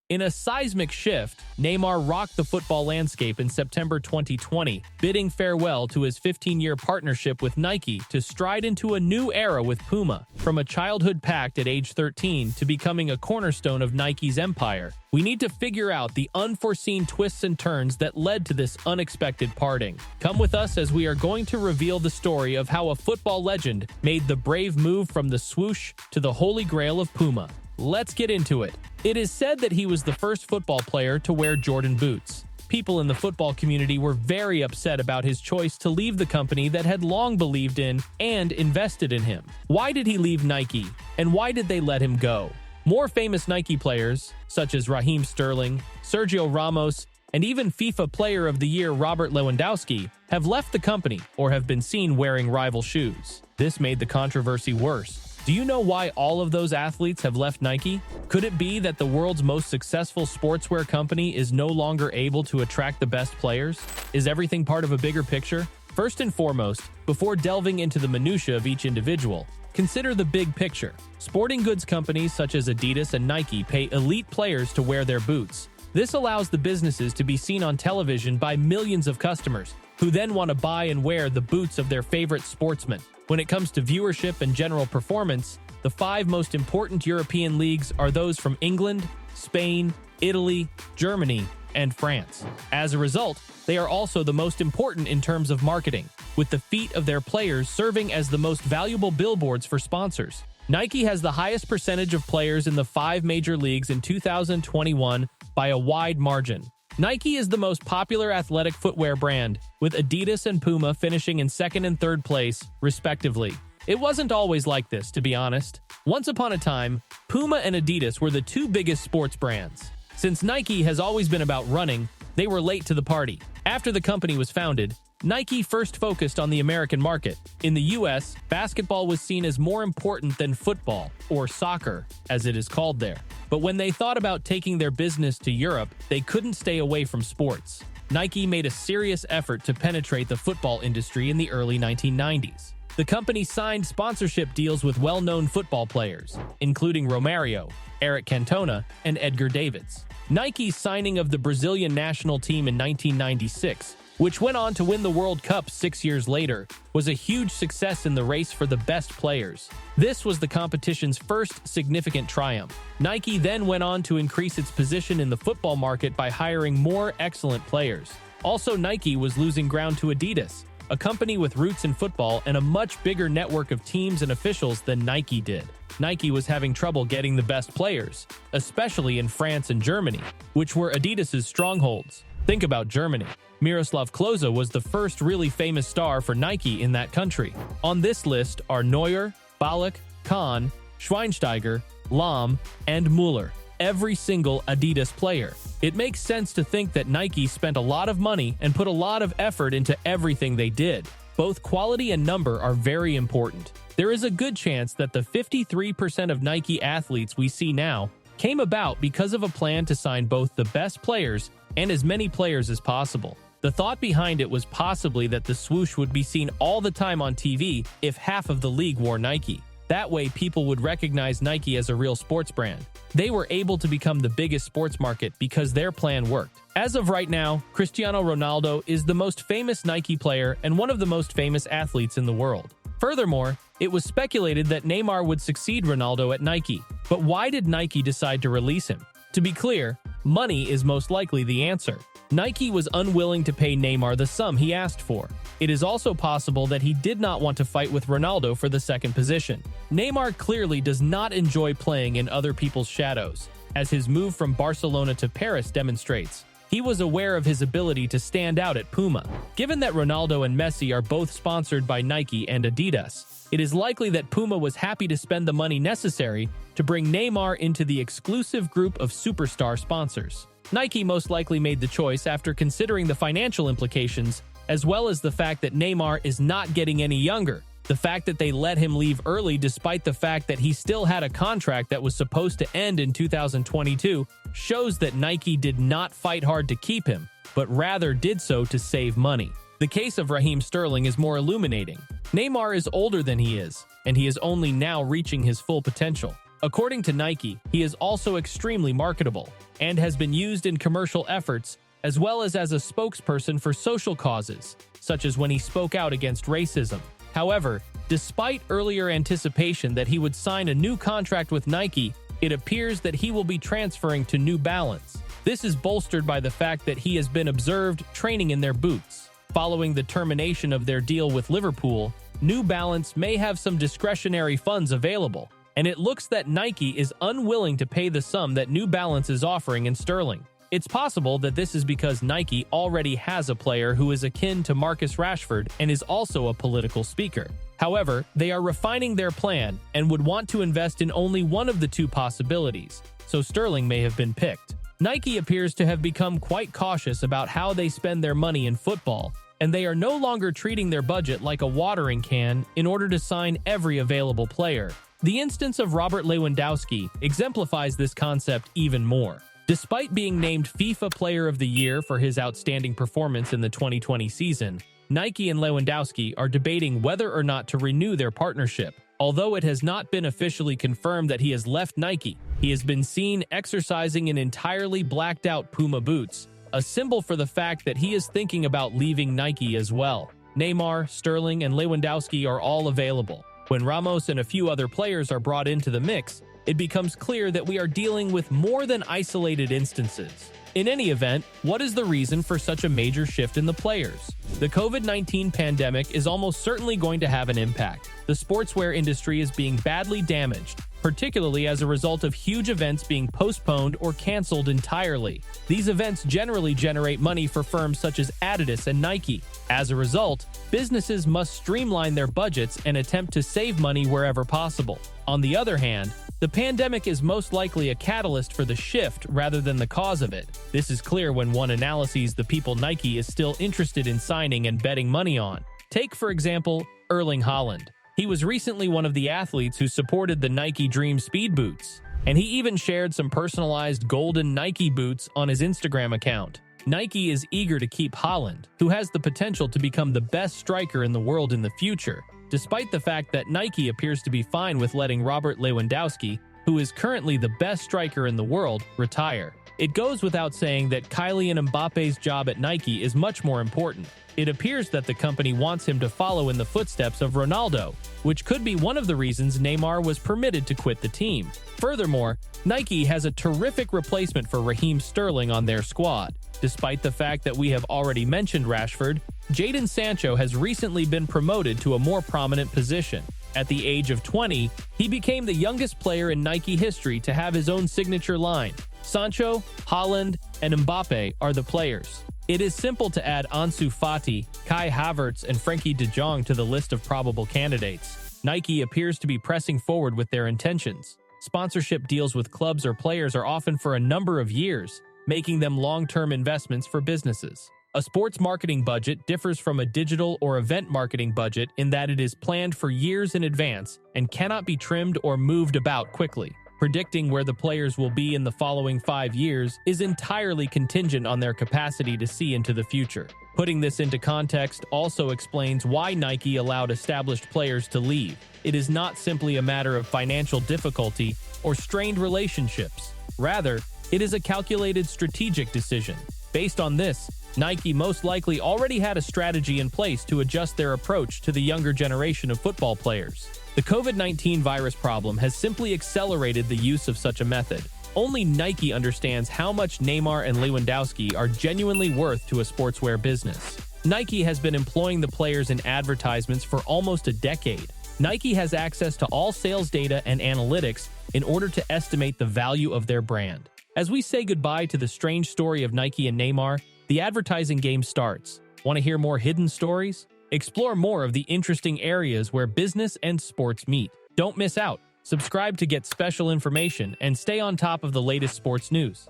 In a seismic shift, Neymar rocked the football landscape in September 2020, bidding farewell to his 15-year partnership with Nike to stride into a new era with Puma. From a childhood pact at age 13 to becoming a cornerstone of Nike's empire, we need to figure out the unforeseen twists and turns that led to this unexpected parting. Come with us as we are going to reveal the story of how a football legend made the brave move from the swoosh to the holy grail of Puma. Let's get into it. It is said that he was the first football player to wear Jordan boots. People in the football community were very upset about his choice to leave the company that had long believed in and invested in him. Why did he leave Nike, and why did they let him go? More famous Nike players, such as Raheem Sterling, Sergio Ramos, and even FIFA Player of the Year Robert Lewandowski, have left the company or have been seen wearing rival shoes. This made the controversy worse. Do you know why all of those athletes have left Nike? Could it be that the world's most successful sportswear company is no longer able to attract the best players? Is everything part of a bigger picture? First and foremost, before delving into the minutiae of each individual, consider the big picture. Sporting goods companies such as Adidas and Nike pay elite players to wear their boots. This allows the businesses to be seen on television by millions of customers, who then want to buy and wear the boots of their favorite sportsmen. When it comes to viewership and general performance, the 5 most important European leagues are those from England, Spain, Italy, Germany, and France. As a result, they are also the most important in terms of marketing, with the feet of their players serving as the most valuable billboards for sponsors. Nike has the highest percentage of players in the 5 major leagues in 2021 by a wide margin. Nike is the most popular athletic footwear brand, with Adidas and Puma finishing in 2nd and 3rd place, respectively. It wasn't always like this, to be honest. Once upon a time, Puma and Adidas were the 2 biggest sports brands. Since Nike has always been about running, they were late to the party. After the company was founded, Nike first focused on the American market. In the US, basketball was seen as more important than football, or soccer, as it is called there. But when they thought about taking their business to Europe, they couldn't stay away from sports. Nike made a serious effort to penetrate the football industry in the early 1990s. The company signed sponsorship deals with well-known football players, including Romario, Eric Cantona, and Edgar Davids. Nike's signing of the Brazilian national team in 1996, which went on to win the World Cup 6 years later, was a huge success in the race for the best players. This was the competition's first significant triumph. Nike then went on to increase its position in the football market by hiring more excellent players. Also, Nike was losing ground to Adidas, a company with roots in football and a much bigger network of teams and officials than Nike did. Nike was having trouble getting the best players, especially in France and Germany, which were Adidas's strongholds. Think about Germany. Miroslav Klose was the first really famous star for Nike in that country. On this list are Neuer, Ballack, Kahn, Schweinsteiger, Lahm, and Müller, every single Adidas player. It makes sense to think that Nike spent a lot of money and put a lot of effort into everything they did. Both quality and number are very important. There is a good chance that the 53% of Nike athletes we see now came about because of a plan to sign both the best players and as many players as possible. The thought behind it was possibly that the swoosh would be seen all the time on TV if half of the league wore Nike. That way, people would recognize Nike as a real sports brand. They were able to become the biggest sports market because their plan worked. As of right now, Cristiano Ronaldo is the most famous Nike player and one of the most famous athletes in the world. Furthermore, it was speculated that Neymar would succeed Ronaldo at Nike. But why did Nike decide to release him? To be clear, money is most likely the answer. Nike was unwilling to pay Neymar the sum he asked for. It is also possible that he did not want to fight with Ronaldo for the second position. Neymar clearly does not enjoy playing in other people's shadows, as his move from Barcelona to Paris demonstrates. He was aware of his ability to stand out at Puma. Given that Ronaldo and Messi are both sponsored by Nike and Adidas, it is likely that Puma was happy to spend the money necessary to bring Neymar into the exclusive group of superstar sponsors. Nike most likely made the choice after considering the financial implications, as well as the fact that Neymar is not getting any younger. The fact that they let him leave early despite the fact that he still had a contract that was supposed to end in 2022 shows that Nike did not fight hard to keep him, but rather did so to save money. The case of Raheem Sterling is more illuminating. Neymar is older than he is, and he is only now reaching his full potential. According to Nike, he is also extremely marketable and has been used in commercial efforts as well as a spokesperson for social causes, such as when he spoke out against racism. However, despite earlier anticipation that he would sign a new contract with Nike, it appears that he will be transferring to New Balance. This is bolstered by the fact that he has been observed training in their boots. Following the termination of their deal with Liverpool, New Balance may have some discretionary funds available, and it looks that Nike is unwilling to pay the sum that New Balance is offering in sterling. It's possible that this is because Nike already has a player who is akin to Marcus Rashford and is also a political speaker. However, they are refining their plan and would want to invest in only one of the two possibilities, so sterling may have been picked. Nike appears to have become quite cautious about how they spend their money in football, and they are no longer treating their budget like a watering can in order to sign every available player. The instance of Robert Lewandowski exemplifies this concept even more. Despite being named FIFA Player of the Year for his outstanding performance in the 2020 season, Nike and Lewandowski are debating whether or not to renew their partnership. Although it has not been officially confirmed that he has left Nike, he has been seen exercising in entirely blacked-out Puma boots, a symbol for the fact that he is thinking about leaving Nike as well. Neymar, Sterling, and Lewandowski are all available. When Ramos and a few other players are brought into the mix, it becomes clear that we are dealing with more than isolated instances. In any event, what is the reason for such a major shift in the players? The COVID-19 pandemic is almost certainly going to have an impact. The sportswear industry is being badly damaged, particularly as a result of huge events being postponed or canceled entirely. These events generally generate money for firms such as Adidas and Nike. As a result, businesses must streamline their budgets and attempt to save money wherever possible. On the other hand, the pandemic is most likely a catalyst for the shift rather than the cause of it. This is clear when one analyses the people Nike is still interested in signing and betting money on. Take, for example, Erling Haaland. He was recently one of the athletes who supported the Nike Dream Speed boots, and he even shared some personalized golden Nike boots on his Instagram account. Nike is eager to keep Haaland, who has the potential to become the best striker in the world in the future, despite the fact that Nike appears to be fine with letting Robert Lewandowski, who is currently the best striker in the world, retire. It goes without saying that Kylian Mbappe's job at Nike is much more important. It appears that the company wants him to follow in the footsteps of Ronaldo, which could be one of the reasons Neymar was permitted to quit the team. Furthermore, Nike has a terrific replacement for Raheem Sterling on their squad. Despite the fact that we have already mentioned Rashford, Jadon Sancho has recently been promoted to a more prominent position. At the age of 20, he became the youngest player in Nike history to have his own signature line. Sancho, Haaland, and Mbappe are the players. It is simple to add Ansu Fati, Kai Havertz, and Frenkie de Jong to the list of probable candidates. Nike appears to be pressing forward with their intentions. Sponsorship deals with clubs or players are often for a number of years, making them long-term investments for businesses. A sports marketing budget differs from a digital or event marketing budget in that it is planned for years in advance and cannot be trimmed or moved about quickly. Predicting where the players will be in the following 5 years is entirely contingent on their capacity to see into the future. Putting this into context also explains why Nike allowed established players to leave. It is not simply a matter of financial difficulty or strained relationships. Rather, it is a calculated strategic decision. Based on this, Nike most likely already had a strategy in place to adjust their approach to the younger generation of football players. The COVID-19 virus problem has simply accelerated the use of such a method. Only Nike understands how much Neymar and Lewandowski are genuinely worth to a sportswear business. Nike has been employing the players in advertisements for almost a decade. Nike has access to all sales data and analytics in order to estimate the value of their brand. As we say goodbye to the strange story of Nike and Neymar, the advertising game starts. Want to hear more hidden stories? Explore more of the interesting areas where business and sports meet. Don't miss out. Subscribe to get special information and stay on top of the latest sports news.